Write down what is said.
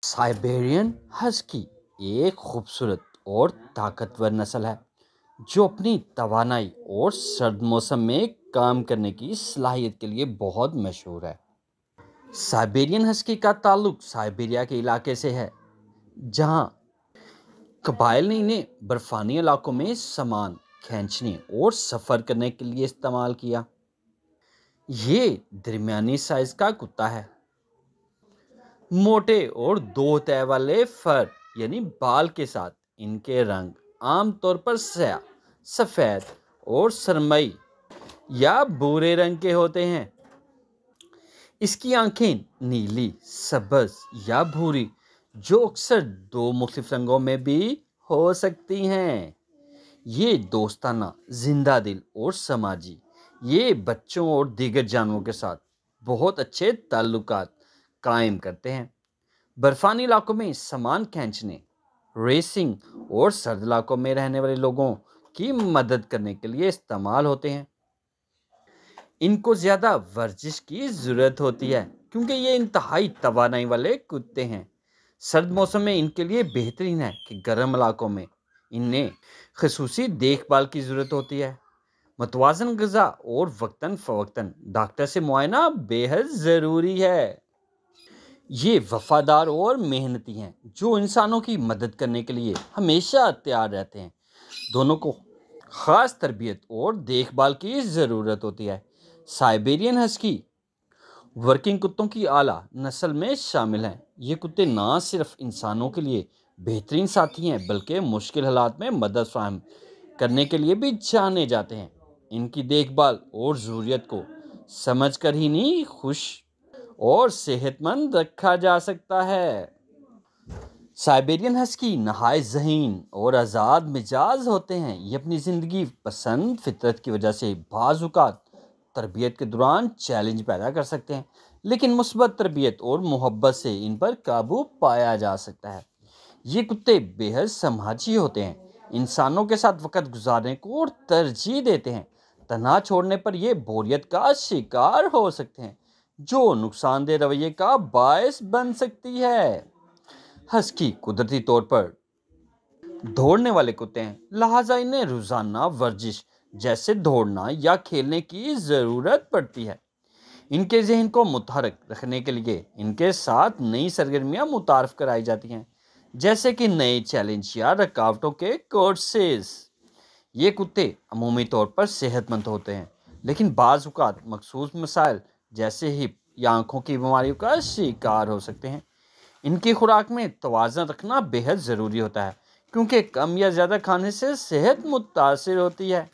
Siberian husky एक खूबसूरत और ताकतवर नस्ल है जो अपनी तवानाई और सर्द मौसम में काम करने की सलाहियत के लिए बहुत मशहूर है। साइबेरियन हस्की का ताल्लुक साइबेरिया के इलाके से है, जहां कबाइल ने इन्हें बर्फानी इलाकों में सामान खींचने और सफ़र करने के लिए इस्तेमाल किया। ये दरमियानी साइज का कुत्ता है। मोटे और दो तह वाले फर यानी बाल के साथ इनके रंग आमतौर पर स्याह, सफ़ेद और सरमई या भूरे रंग के होते हैं। इसकी आंखें नीली, सब्ज या भूरी, जो अक्सर दो मुख्तलिफ रंगों में भी हो सकती हैं। ये दोस्ताना, जिंदा दिल और समाजी। ये बच्चों और दीगर जानवरों के साथ बहुत अच्छे ताल्लुकात कायम करते हैं। बर्फानी इलाकों में सामान खींचने, रेसिंग और सर्द इलाकों में रहने वाले लोगों की मदद करने के लिए इस्तेमाल होते हैं। इनको ज़्यादा वर्जिश की ज़रूरत होती है क्योंकि ये इंतहाई तवानाई वाले कुत्ते हैं। सर्द मौसम में इनके लिए बेहतरीन है कि गर्म इलाकों में इन्हें खसूसी देखभाल की ज़रूरत होती है। मतवाजन ग़िज़ा और वक्तन फ़वक्तन डॉक्टर से मुआयना बेहद ज़रूरी है। ये वफादार और मेहनती हैं जो इंसानों की मदद करने के लिए हमेशा तैयार रहते हैं। दोनों को ख़ास तरबियत और देखभाल की ज़रूरत होती है। साइबेरियन हस्की वर्किंग कुत्तों की आला नस्ल में शामिल हैं। ये कुत्ते ना सिर्फ इंसानों के लिए बेहतरीन साथी हैं बल्कि मुश्किल हालात में मदद फराहम करने के लिए भी जाने जाते हैं। इनकी देखभाल और ज़रूरियत को समझकर ही नहीं खुश और सेहतमंद रखा जा सकता है। साइबेरियन हस्की नहायत ज़हीन और आज़ाद मिजाज होते हैं। ये अपनी ज़िंदगी पसंद फितरत की वजह से बाज़ औक़ात तरबियत के दौरान चैलेंज पैदा कर सकते हैं, लेकिन मुस्बत तरबियत और मोहब्बत से इन पर काबू पाया जा सकता है। ये कुत्ते बेहद समाजी होते हैं, इंसानों के साथ वक़्त गुजारने को और तरजीह देते हैं। तन्हा छोड़ने पर ये बोरियत का शिकार हो सकते हैं, जो नुकसानदेह रवैये का बायस बन सकती है। हस्की कुदरती तौर पर दौड़ने वाले कुत्ते हैं, लिहाजा इन्हें रोज़ाना वर्जिश जैसे दौड़ना या खेलने की ज़रूरत पड़ती है। इनके जहन को मुतहरक रखने के लिए इनके साथ नई सरगर्मियाँ मुतारफ़ कराई जाती हैं, जैसे कि नए चैलेंज या रुकावटों के कोर्सेज। ये कुत्ते अमूमी तौर पर सेहतमंद होते हैं, लेकिन बाज़ औक़ात मखसूस मसाइल जैसे हिप या आँखों की बीमारियों का शिकार हो सकते हैं। इनकी खुराक में तवाज़ुन रखना बेहद ज़रूरी होता है क्योंकि कम या ज़्यादा खाने से सेहत मुतासिर होती है।